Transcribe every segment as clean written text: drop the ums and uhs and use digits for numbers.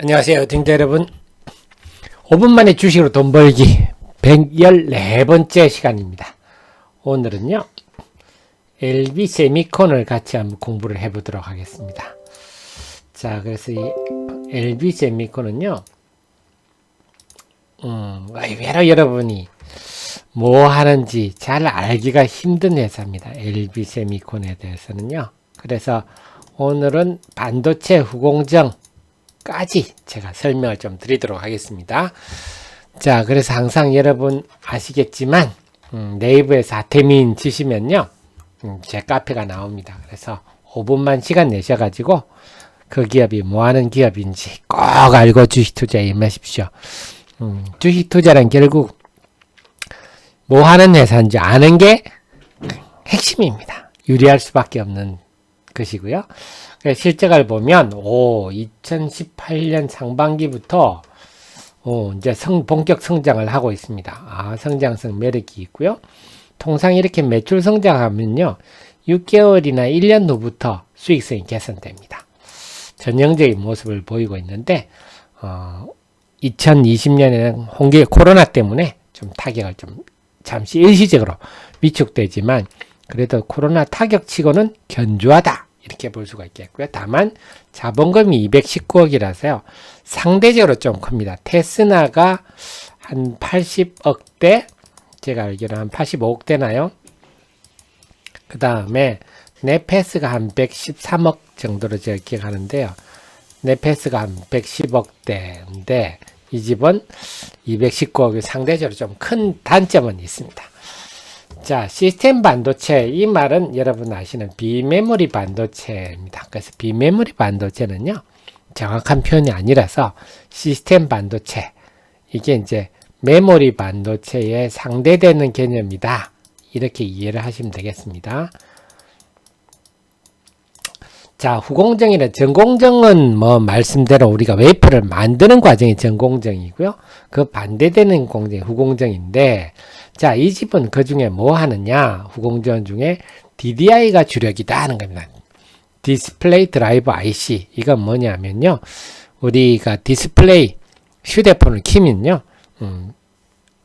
안녕하세요, 등자 여러분. 5분 만에 주식으로 돈 벌기 114번째 시간입니다. 오늘은요, LB 세미콘을 같이 한번 공부를 해보도록 하겠습니다. 자, 그래서 이 LB 세미콘은요, 의외로 여러분이 뭐 하는지 잘 알기가 힘든 회사입니다. LB 세미콘에 대해서는요. 그래서 오늘은 반도체 후공정 까지 제가 설명을 좀 드리도록 하겠습니다. 자, 그래서 항상 여러분 아시겠지만 네이버에서 아테민 치시면요 제 카페가 나옵니다. 그래서 5분만 시간 내셔가지고 그 기업이 뭐하는 기업인지 꼭 알고 주식 투자에 임하십시오. 주식 투자란 결국 뭐하는 회사인지 아는 게 핵심입니다. 유리할 수밖에 없는 것이고요. 실적을 보면 2018년 상반기부터 이제 본격 성장을 하고 있습니다. 성장성 매력이 있고요. 통상 이렇게 매출 성장하면요 6개월이나 1년 후부터 수익성이 개선됩니다. 전형적인 모습을 보이고 있는데 2020년에는 코로나 때문에 좀 타격을 좀 잠시 일시적으로 위축되지만 그래도 코로나 타격치고는 견조하다 이렇게 볼 수가 있겠고요. 다만 자본금이 219억이라서요. 상대적으로 좀 큽니다. 테스나가 한 80억대, 제가 알기로 한 85억 대나요? 그 다음에 네페스가 한 113억 정도로 제가 기억하는데요. 네페스가 한 110억대인데 이 집은 219억이 상대적으로 좀 큰 단점은 있습니다. 자, 시스템 반도체, 이 말은 여러분 아시는 비메모리 반도체입니다. 그래서 비메모리 반도체는요, 정확한 표현이 아니라서 시스템 반도체, 이게 이제 메모리 반도체에 상대되는 개념이다. 이렇게 이해를 하시면 되겠습니다. 자, 후공정이나 전공정은 뭐 말씀대로 우리가 웨이퍼를 만드는 과정이 전공정이고요. 그 반대되는 공정이 후공정인데, 자, 이 집은 그 중에 뭐 하느냐? 후공정 중에 DDI가 주력이다 하는 겁니다. 디스플레이 드라이브 IC. 이건 뭐냐면요. 우리가 디스플레이 휴대폰을 키면요.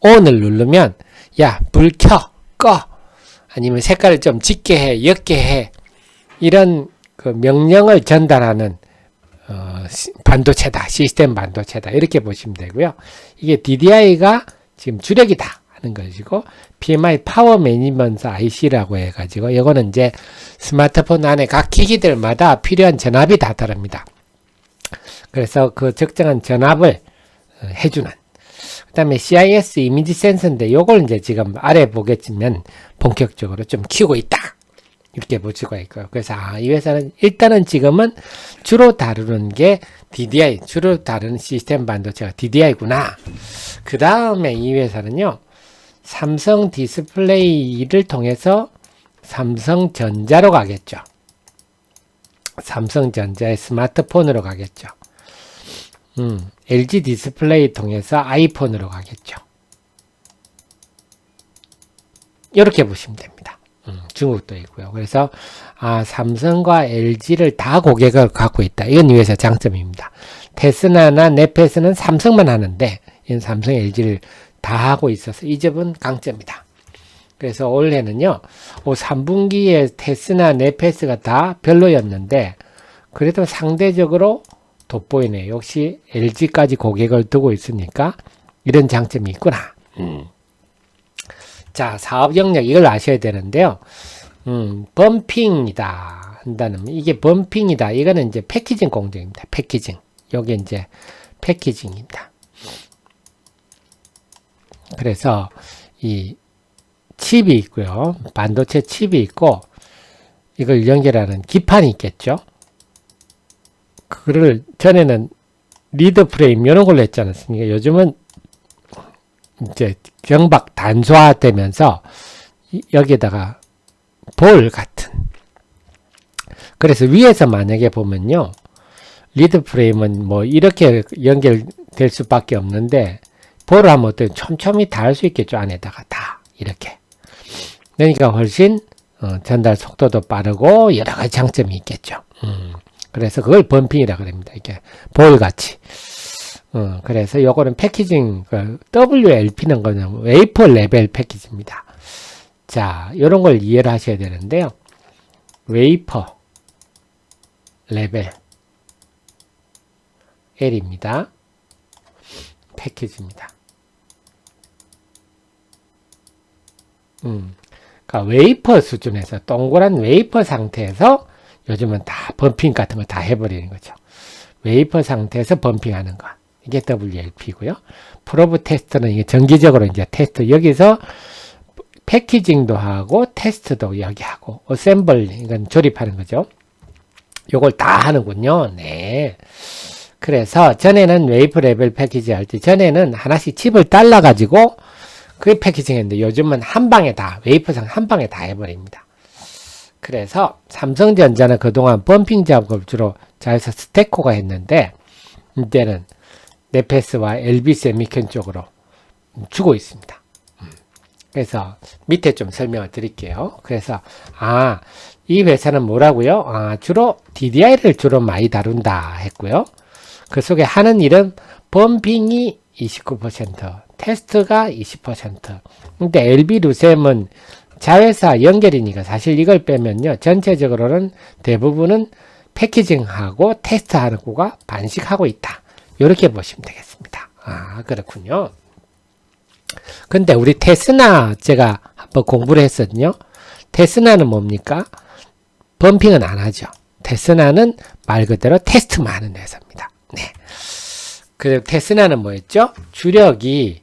ON을 누르면 야, 불 켜, 꺼. 아니면 색깔을 좀 짙게 해, 옅게 해. 이런 그 명령을 전달하는 반도체다. 시스템 반도체다. 이렇게 보시면 되고요. 이게 DDI가 지금 주력이다 하는 것이고, PMI 파워 매니먼트 IC라고 해가지고, 이거는 이제 스마트폰 안에 각 기기들마다 필요한 전압이 다 다릅니다. 그래서 그 적정한 전압을 해주는. 그 다음에 CIS 이미지 센서인데, 요걸 이제 지금 아래 보겠지만, 본격적으로 좀 키우고 있다. 이렇게 볼 수가 있고요. 그래서 이 회사는 일단은 지금은 주로 다루는 게 DDI, 주로 다루는 시스템 반도체가 DDI구나. 그 다음에 이 회사는요, 삼성 디스플레이를 통해서 삼성전자로 가겠죠. 삼성전자의 스마트폰으로 가겠죠. LG 디스플레이 통해서 아이폰으로 가겠죠. 이렇게 보시면 됩니다. 중국도 있고요. 그래서 삼성과 LG를 다 고객을 갖고 있다. 이건 이 회사 장점입니다. 테스나나 네페스는 삼성만 하는데 이건 삼성, LG를 다 하고 있어서 이 점은 강점이다. 그래서 올해는요. 3분기에 테스나, 네페스가 다 별로였는데 그래도 상대적으로 돋보이네요. 역시 LG까지 고객을 두고 있으니까 이런 장점이 있구나. 자, 사업 영역 이걸 아셔야 되는데요. 범핑이다 한다는 이게 범핑이다. 이거는 이제 패키징 공정입니다. 패키징. 요게 이제 패키징입니다. 그래서 이 칩이 있고요. 반도체 칩이 있고 이걸 연결하는 기판이 있겠죠. 그거를 전에는 리드 프레임 이런 걸로 했지 않았습니까? 요즘은 이제 경박 단소화되면서 여기에다가 볼 같은. 그래서 위에서 만약에 보면요. 리드 프레임은 뭐 이렇게 연결될 수밖에 없는데 볼을 하면 어떻게 촘촘히 닿을 수 있겠죠. 안에다가 다 이렇게. 그러니까 훨씬 전달 속도도 빠르고 여러 가지 장점이 있겠죠. 그래서 그걸 범핑이라고 합니다. 이게 볼같이. 그래서 요거는 패키징, WLP는 거는 웨이퍼 레벨 패키지입니다. 자, 요런 걸 이해를 하셔야 되는데요. 웨이퍼 레벨 L입니다. 패키지입니다. 그러니까 웨이퍼 수준에서 동그란 웨이퍼 상태에서 요즘은 다 범핑 같은 거 다 해버리는 거죠. 웨이퍼 상태에서 범핑하는 거. 이게 WLP고요. 프로브 테스트는 이게 정기적으로 이제 테스트, 여기서 패키징도 하고 테스트도 여기 하고 어셈블, 이건 조립하는 거죠. 요걸 다 하는군요. 네. 그래서 전에는 웨이퍼 레벨 패키지 할 때 전에는 하나씩 칩을 달라가지고 그 패키징 했는데 요즘은 한 방에 다, 웨이퍼상 한 방에 다 해버립니다. 그래서 삼성전자는 그동안 범핑 작업을 주로 자회사 스테코가 했는데 이제는 네페스와 LB 세미콘 쪽으로 주고 있습니다. 그래서 밑에 좀 설명을 드릴게요. 그래서 이 회사는 뭐라고요? 주로 DDI를 주로 많이 다룬다 했고요. 그 속에 하는 일은 범핑이 29%, 테스트가 20%. 근데 LB 루셈은 자회사 연결이니까 사실 이걸 빼면요. 전체적으로는 대부분은 패키징하고 테스트하는 거가 반씩하고 있다. 이렇게 보시면 되겠습니다. 그렇군요. 근데 우리 테스나 제가 한번 공부를 했거든요. 테스나는 뭡니까? 범핑은 안 하죠. 테스나는 말 그대로 테스트만 하는 회사입니다. 네. 그리고 테스나는 뭐였죠? 주력이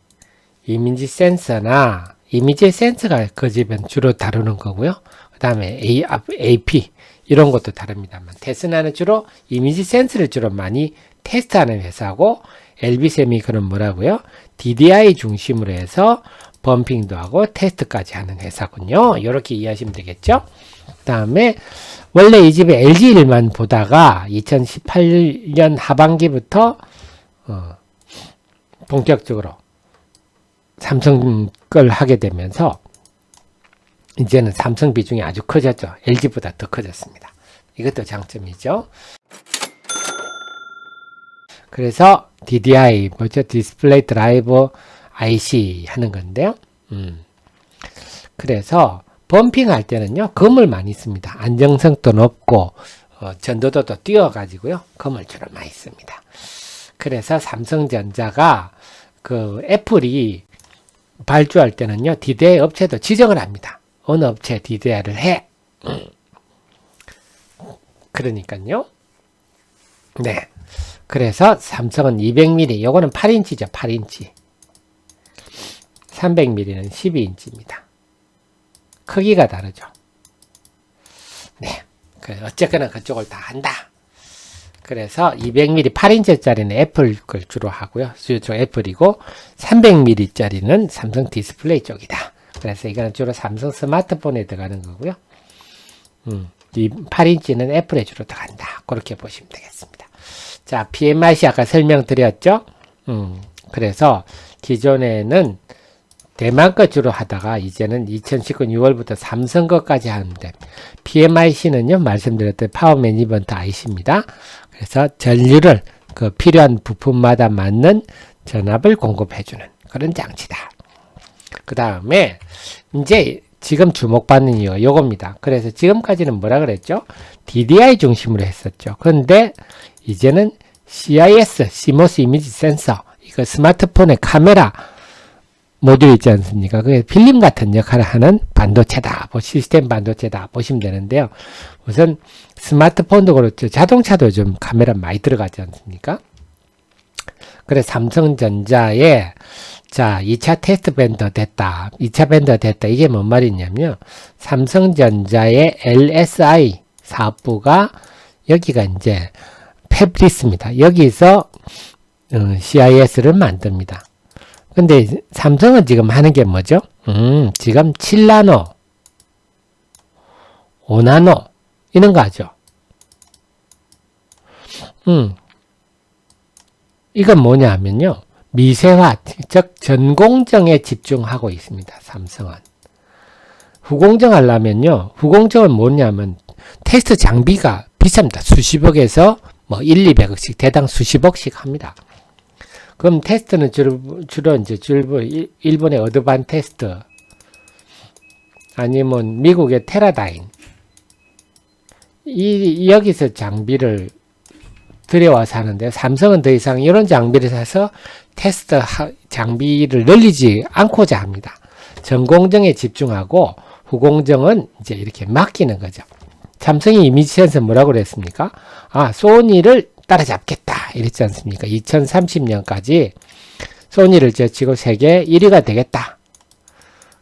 이미지 센서나 이미지 센서가 그 집은 주로 다루는 거고요. 그 다음에 AP 이런 것도 다릅니다만 테스나는 주로 이미지 센서를 주로 많이 테스트하는 회사고 LB세미콘은 뭐라고요? DDI 중심으로 해서 범핑도 하고 테스트까지 하는 회사군요. 이렇게 이해하시면 되겠죠? 그 다음에 원래 이 집에 LG일만 보다가 2018년 하반기부터 본격적으로 삼성 걸 하게 되면서 이제는 삼성 비중이 아주 커졌죠. LG보다 더 커졌습니다. 이것도 장점이죠. 그래서 DDI, 뭐죠? 디스플레이 드라이버 IC 하는 건데요. 그래서 범핑 할 때는요, 검을 많이 씁니다. 안정성도 높고, 전도도도 뛰어가지고요, 검을 주로 많이 씁니다. 그래서 삼성전자가 애플이 발주할 때는요, DDI 업체도 지정을 합니다. 어느 업체 DDI를 해. 그러니까요. 네. 그래서 삼성은 200mm, 요거는 8인치죠, 8인치. 300mm는 12인치입니다. 크기가 다르죠. 네. 어쨌거나 그쪽을 다 한다. 그래서 200mm 8인치짜리는 애플 걸 주로 하고요. 주로 애플이고 300mm짜리는 삼성 디스플레이 쪽이다. 그래서 이거는 주로 삼성 스마트폰에 들어가는 거고요. 이 8인치는 애플에 주로 들어간다. 그렇게 보시면 되겠습니다. 자, PMIC 아까 설명드렸죠? 그래서 기존에는 대만 거 주로 하다가 이제는 2019년 6월부터 삼성 거까지 하는데 PMIC는요, 말씀드렸던 파워 매니지먼트 IC입니다. 그래서 전류를 필요한 부품마다 맞는 전압을 공급해주는 그런 장치다. 그 다음에 이제 지금 주목받는 이유가 요겁니다. 그래서 지금까지는 뭐라 그랬죠? DDI 중심으로 했었죠. 그런데 이제는 CIS, CMOS 이미지 센서, 이거 스마트폰의 카메라 모듈 있지 않습니까? 그게 필름 같은 역할을 하는 반도체다. 시스템 반도체다. 보시면 되는데요. 우선 스마트폰도 그렇죠. 자동차도 좀 카메라 많이 들어가지 않습니까? 그래서 삼성전자에 2차 테스트 밴더 됐다. 2차 밴더 됐다. 이게 뭔 말이냐면요. 삼성전자의 LSI 사업부가 여기가 이제 팹리스입니다. 여기서 CIS를 만듭니다. 근데 삼성은 지금 하는 게 뭐죠? 지금 7나노, 5나노 이런 거 하죠. 이건 뭐냐 하면요. 미세화, 즉 전공정에 집중하고 있습니다. 삼성은. 후공정 하려면요. 후공정은 뭐냐면 테스트 장비가 비쌉니다. 수십억에서 뭐 1, 200억씩 대당 수십억씩 합니다. 그럼 테스트는 주로 이제 일본의 어드반 테스트 아니면 미국의 테라다인 여기서 장비를 들여와서 하는데 삼성은 더 이상 이런 장비를 사서 테스트 장비를 늘리지 않고자 합니다. 전공정에 집중하고 후공정은 이제 이렇게 맡기는 거죠. 삼성이 이미지 센서 뭐라고 그랬습니까? 소니를 따라잡겠다 이랬지 않습니까? 2030년까지 소니를 제치고 세계 1위가 되겠다.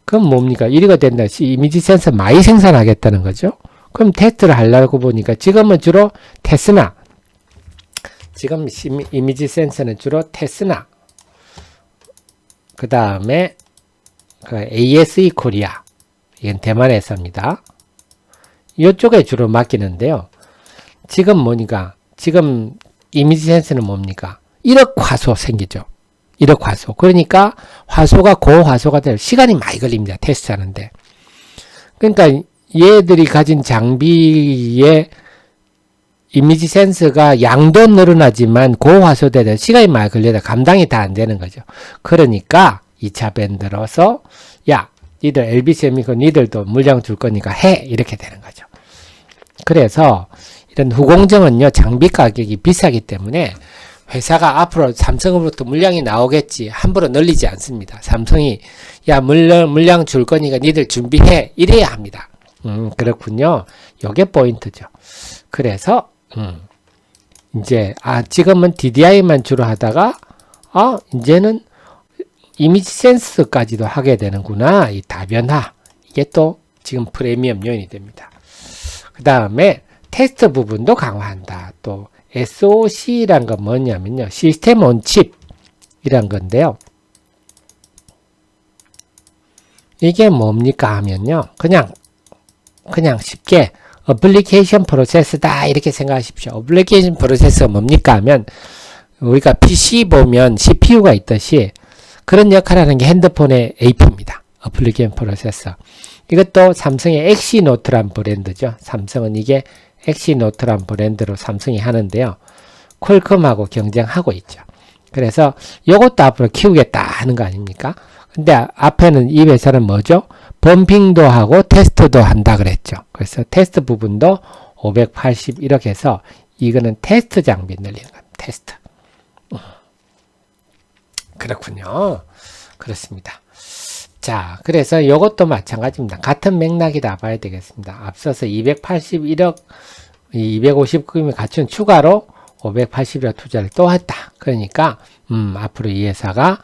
그럼 뭡니까? 1위가 된다. 이미지 센서 많이 생산하겠다는 거죠. 그럼 테스트를 하려고 보니까 지금은 주로 테스나 지금 이미지 센서는 주로 테스나 그 다음에 ASE 코리아 이건 대만 회사입니다. 이쪽에 주로 맡기는데요. 지금 뭐니까 지금 이미지 센서는 뭡니까? 1억 화소 생기죠. 1억 화소. 그러니까 화소가 고화소가 될 시간이 많이 걸립니다. 테스트하는데. 그러니까 얘들이 가진 장비의 이미지 센서가 양도 늘어나지만 고화소되는 시간이 많이 걸려서 감당이 다 안 되는 거죠. 그러니까 2차 밴드로서 야 니들 LB세미콘 니들도 물량 줄 거니까 해 이렇게 되는 거죠. 그래서 이런 후공정은요 장비 가격이 비싸기 때문에 회사가 앞으로 삼성으로부터 물량이 나오겠지 함부로 늘리지 않습니다. 삼성이 야 물량 줄 거니까 니들 준비해 이래야 합니다. 그렇군요. 요게 포인트죠. 그래서 이제 지금은 DDI만 주로 하다가 이제는 이미지 센서까지도 하게 되는구나. 이 다변화 이게 또 지금 프리미엄 요인이 됩니다. 그 다음에 테스트 부분도 강화한다. 또 SOC란 건 뭐냐면요. 시스템 온 칩 이란 건데요. 이게 뭡니까 하면요. 그냥 쉽게 어플리케이션 프로세스다 이렇게 생각하십시오. 어플리케이션 프로세스가 뭡니까 하면 우리가 PC 보면 CPU가 있듯이 그런 역할을 하는 게 핸드폰의 AP입니다. 어플리케이션 프로세서. 이것도 삼성의 엑시노트란 브랜드죠. 삼성은 이게 엑시노트란 브랜드로 삼성이 하는데요. 퀄컴하고 경쟁하고 있죠. 그래서 이것도 앞으로 키우겠다 하는 거 아닙니까? 근데 앞에는 이 회사는 뭐죠? 범핑도 하고 테스트도 한다 그랬죠. 그래서 테스트 부분도 581억 해서 이거는 테스트 장비 늘리는 겁니다. 테스트. 그렇군요. 그렇습니다. 자, 그래서 이것도 마찬가지입니다. 같은 맥락이다 봐야 되겠습니다. 앞서서 281억, 259억이 갖춘 추가로 581억 투자를 또 했다. 그러니까 앞으로 이 회사가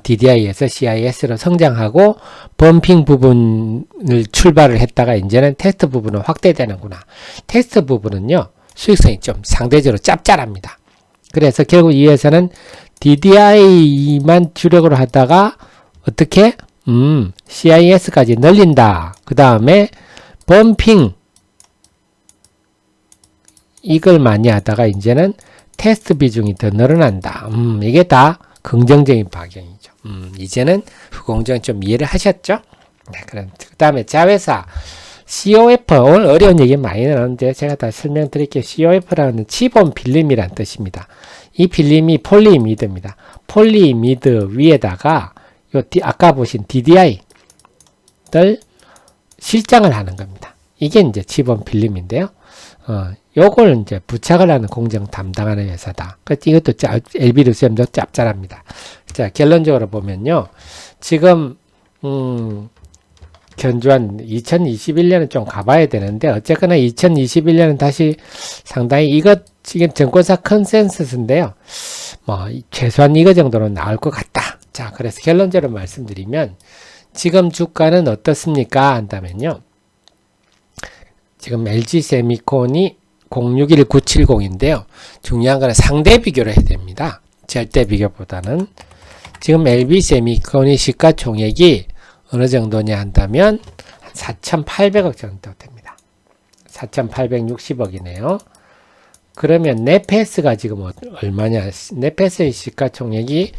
DDI에서 CIS로 성장하고 범핑 부분을 출발을 했다가 이제는 테스트 부분은 확대되는구나. 테스트 부분은요. 수익성이 좀 상대적으로 짭짤합니다. 그래서 결국 이 회사는 DDI만 주력으로 하다가 어떻게? CIS까지 늘린다. 그 다음에 범핑 이걸 많이 하다가 이제는 테스트 비중이 더 늘어난다. 이게 다 긍정적인 방향이죠. 이제는 후공정 좀 이해를 하셨죠? 네, 그 다음에 자회사 COF 오늘 어려운 얘기 많이 나오는데 제가 다 설명드릴게요. COF라는 치본 필름이란 뜻입니다. 이 필름이 폴리이미드입니다. 폴리이미드 위에다가 아까 보신 DDI를 실장을 하는 겁니다. 이게 이제 치본 필름인데요. 요걸 이제 부착을 하는 공정 담당하는 회사다. 그래서 이것도 LB루셈도 짭짤합니다. 자, 결론적으로 보면요. 지금, 견주한 2021년은 좀 가봐야 되는데, 어쨌거나 2021년은 다시 상당히 지금 증권사 컨센서스인데요. 최소한 이거 정도는 나올 것 같다. 자, 그래서 결론적으로 말씀드리면, 지금 주가는 어떻습니까? 한다면요. 지금 LG세미콘이 061970인데요. 중요한 거는 상대 비교를 해야 됩니다. 절대 비교보다는. 지금 LB세미콘이 시가총액이 어느 정도냐 한다면 4,800억 정도 됩니다. 4,860억이네요. 그러면 네페스가 지금 얼마냐? 네페스의 시가총액이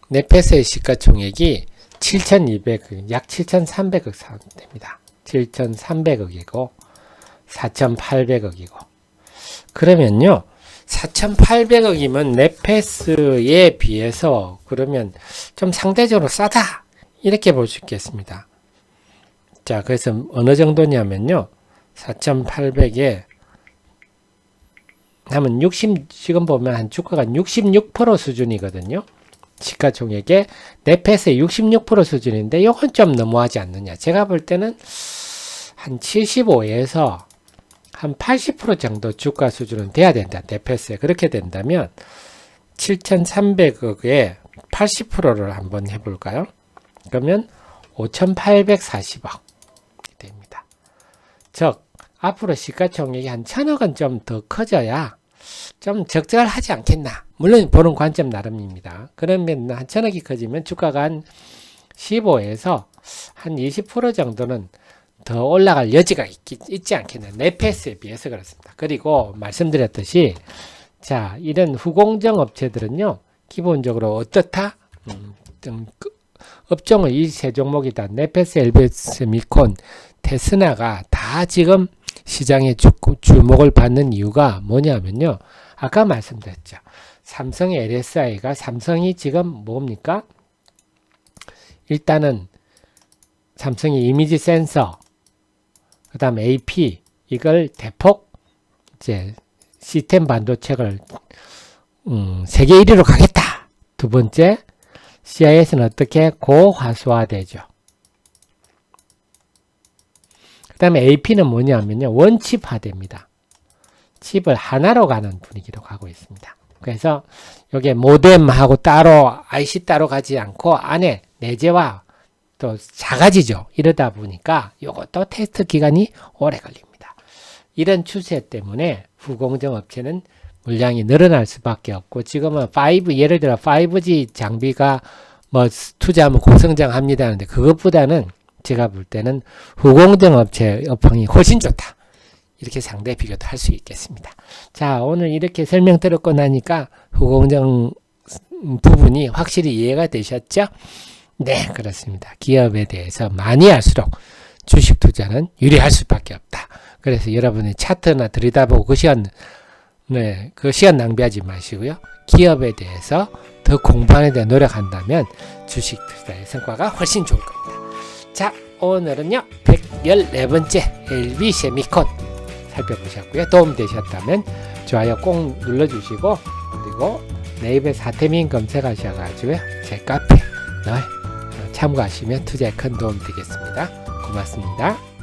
네페스의 시가총액이 7,200억, 약 7,300억 됩니다. 7,300억이고 4,800억이고 그러면요 4,800억이면 네페스에 비해서 그러면 좀 상대적으로 싸다 이렇게 볼 수 있겠습니다. 자, 그래서 어느 정도냐면요 4,800에 하면 60 지금 보면 한 주가가 66% 수준이거든요. 시가총액의 네페스의 66% 수준인데 이건 좀 너무하지 않느냐. 제가 볼 때는 한 75에서 한 80% 정도 주가 수준은 돼야 된다. 네페스에. 그렇게 된다면 7,300억에 80%를 한번 해볼까요? 그러면 5,840억 됩니다. 즉 앞으로 시가총액이 한 1,000억은 좀 더 커져야 좀 적절하지 않겠나. 물론 보는 관점 나름입니다. 그러면 한 1,000억이 커지면 주가가 한 15에서 한 20% 정도는 더 올라갈 여지가 있지 않겠나. 네페스에 비해서 그렇습니다. 그리고 말씀드렸듯이 자 이런 후공정 업체들은요 기본적으로 어떻다? 업종은 이 세 종목이다. 네페스, 엘비스, 미콘, 테스나가 다 지금 시장에 주목을 받는 이유가 뭐냐면요. 아까 말씀드렸죠. 삼성의 LSI가 삼성이 지금 뭡니까? 일단은 삼성이 이미지 센서, 그 다음 AP, 이걸 대폭 이제 시스템 반도체를 세계 1위로 가겠다. 두 번째, CIS는 어떻게 고화소화되죠. 그 다음에 AP는 뭐냐면요. 원칩화됩니다. 칩을 하나로 가는 분위기로 가고 있습니다. 그래서 이게 모뎀하고 따로 IC 따로 가지 않고 안에 내재화 또 작아지죠. 이러다 보니까 이것도 테스트 기간이 오래 걸립니다. 이런 추세 때문에 후공정 업체는 물량이 늘어날 수밖에 없고 지금은 예를 들어 5G 장비가 뭐 투자하면 고성장합니다 하는데 그것보다는 제가 볼 때는 후공정 업체 업황이 훨씬 좋다. 이렇게 상대 비교도 할 수 있겠습니다. 자, 오늘 이렇게 설명 들었고 나니까 후공정 부분이 확실히 이해가 되셨죠? 네, 그렇습니다. 기업에 대해서 많이 할수록 주식 투자는 유리할 수밖에 없다. 그래서 여러분이 차트나 들여다보고 그 시간 낭비하지 마시고요. 기업에 대해서 더 공부하는 데 노력한다면 주식 투자의 성과가 훨씬 좋을 겁니다. 자, 오늘은요 114번째 LB세미콘 살펴보셨고요. 도움되셨다면 좋아요 꼭 눌러주시고 그리고 네이버에 사태민 검색하셔가지고요 제 카페 참고하시면 투자에 큰 도움 되겠습니다. 고맙습니다.